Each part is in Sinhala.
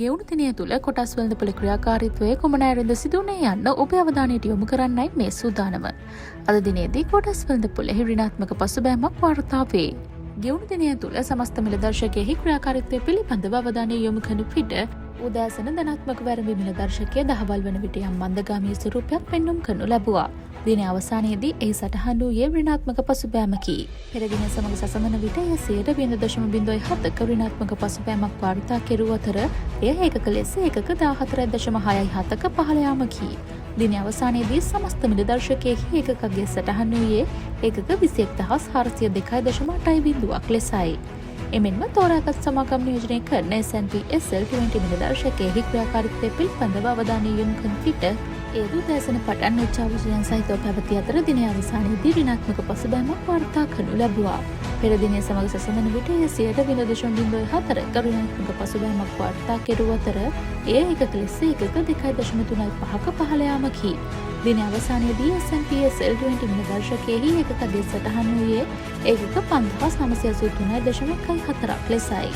ගෙවුණු දිනය තුළ කොටස් වෙළඳපොළ ක්‍රියාකාරීත්වයේ කුමන ඇරෙන්ද සිදුවන්නේ යන්න ඔබේ අවධානයට යොමු කරන්නයි මේ සූදානම. අද දිනේදී කොටස් වෙළඳපොළෙහි ඍණාත්මක පසුබෑමක් වාර්තා වේ. ගෙවුණු දිනය තුළ සමස්ත මිල දර්ශකයෙහි ක්‍රියාකාරීත්වය පිළිබඳව අවධානය යොමු කරන විට උදෑසන ධනාත්මක වැරදි මිල දර්ශකය දහවල් වන විට යම් මන්දගාමී ස්වරූපයක් පෙන්නුම් කරනු ලැබුවා. දින අවසානයේදී එහි සටහන් වූයේ ඍණාත්මක පසුබෑමකි. පෙර දින සමග සසඳන විට එය 0.07ක ඍණාත්මක පසුබෑමක් වාර්තා කෙරුව අතර එය ඒකක ලෙස ඒකක 14.67ක පහළ යාමකි. දින අවසානයේදී සමස්ත මිල දර්ශකයෙහි ඒකකගේ සටහන් වූයේ ඒකක 21,402.8 බිඳුවක් ලෙසයි. එමෙන්ම තෝරාගත් සමාගම් නියෝජනය කරන S&P SL20 මිල දර්ශකයෙහි ක්‍රියාකාරීත්වය පිළිබඳව අවධානය යොමු කරන විට ඒ උදෑසන පටන් උච්චාවචනයන් සහිතව පැවති අතර දින අවසානයේදී ඍණාත්මක පසුබෑමක් වාර්තා කරනු ලැබුවා. පෙර දිනය සමග සසඳන විට එය 0.04ක ඍණාත්මක පසුබෑමක් වාර්තා කෙරුව අතර එය ඒකක ලෙස ඒකක 2.35ක පහළ යාමකි. දින අවසානයේදී S&P SL20 මිල දර්ශකයෙහි ඒකකගේ සටහන් වූයේ ඒකක 5,983.4ක් ලෙසයි.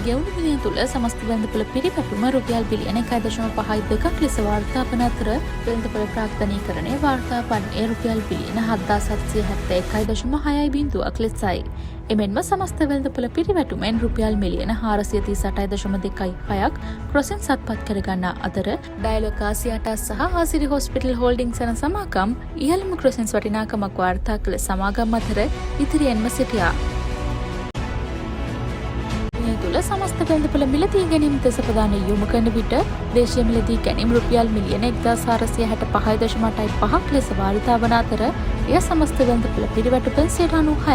ගෙවුණු දිනය තුළ සමස්ත වෙළඳපොළ පිරිවැටුම රුපියල් බිලියන 1.52ක් ලෙස වාර්තා වන අතර වෙළඳපොළ ප්‍රාග්ධනීකරණය වාර්තා වන්නේ රුපියල් බිලියන 7,771.6 බිඳුවක් ලෙසයි. එමෙන්ම සමස්ත වෙළඳපොළ පිරිවැටුමෙන් රුපියල් මිලියන 438.6ක් ක්‍රොසින් සත්පත් කරගන්නා අතර ඩයලොග් ආසියාටස් සහ ආසිරි හොස්පිටල් හෝල්ඩින්ග්ස් යන සමාගම් ඉහළම ක්‍රොසින්ස් වටිනාකමක් වාර්තා කළ සමාගම් අතර ඉදිරියෙන්ම සිටියා. සමස්ත වෙළඳපොළ මිලදී ගැනීම දෙස ප්‍රධාන යොමු කරන විට දේශීය මිලදී ගැනීම රුපියල් මිලියන 1,465.5ක් ලෙස වාර්තා වන අතර එය සමස්ත වෙළඳපොළ පිරිවැටුමෙන් 96ක්.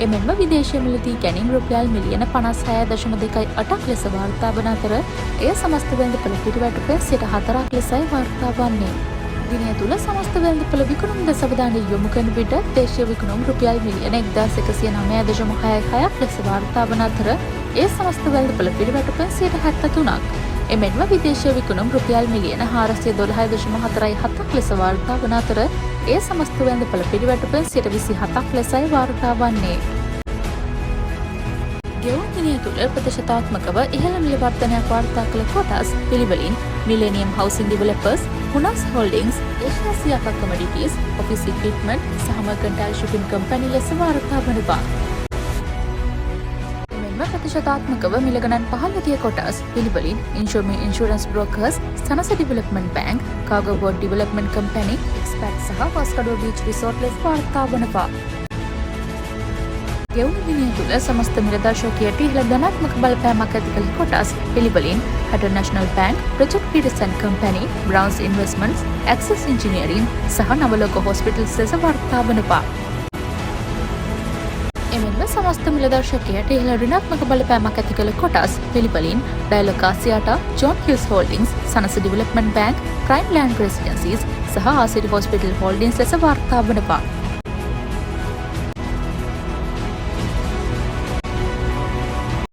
එමෙන්ම විදේශීය මිලදී ගැනීම රුපියල් මිලියන 56.28ක් ලෙස වාර්තා වන අතර එය සමස්ත වෙළඳපොළ පිරිවැටුමෙන් 4ක් ලෙසයි වාර්තා වන්නේ. දිනය තුළ සමස්ත වෙළඳපොළ විකුණුම් දෙස අවධානය යොමු කරන විට දේශීය විකුණුම් රුපියල් මිලියන 1,109.6ක් ලෙස වාර්තා වන අතර ඒ සමස්ත වෙළඳපොළ පිරිවැටුමෙන් 73ක්. එමෙන්ම විදේශීය විකුණුම් රුපියල් මිලියන 412.47ක් ලෙස වාර්තා වන අතර ඒ සමස්ත වෙළඳපොළ පිරිවැටුමෙන් 27ක් ලෙසයි වාර්තා වන්නේ. ගෙවුණු දිනය තුළ ප්‍රතිශතාත්මකව ඉහළ මිල වර්ධනයක් වාර්තා කළ කොටස් පිළිවෙලින් මිලේනියම් හවුසිං ඩෙවලොපර්ස්, හුනස් හෝල්ඩින්ග්ස්, ඒෂියාසියා කමොඩිටිස්, ඔෆිස් ඉක්විප්මන්ට් සහ මර්කන්ටයිල් ෂිපින් කම්පැනි ලෙස වාර්තා වනවා. ප්‍රතිශතාත්මකව මිල ගණන් පහළ ගිය කොටස් පිළිවෙලින් insurance brokers, Sanasa development bank, කාගෝ බෝට් ඩෙවලොප්මන්ට් කම්පැනි, එක්ස්පැට් සහ වස්කඩෝ බීච් රිසෝට් ලෙස වාර්තා වනවා. ගෙවුණු දිනය තුළ සමස්ත මිල දර්ශකයට ඉහළ ධනාත්මක බලපෑමක් ඇති කළ කොටස් පිළිවෙලින් Hatton National Bank, project Peterson company, Browns Investments, Access Engineering සහ නවලෝක හොස්පිටල්ස් ලෙස වාර්තා වනවා. එමෙන්ම සමස්ත මිල දර්ශකයට ඉහළ ඍණාත්මක බලපෑමක් ඇති කළ කොටස් පිළිවෙලින් Dialog Axiata, John Keells Holdings, Sanasa development Bank, Prime Land Residencies සහ ආසිරි හොස්පිටල් හෝල්ඩින්ග්ස් ලෙස වාර්තා වනවා.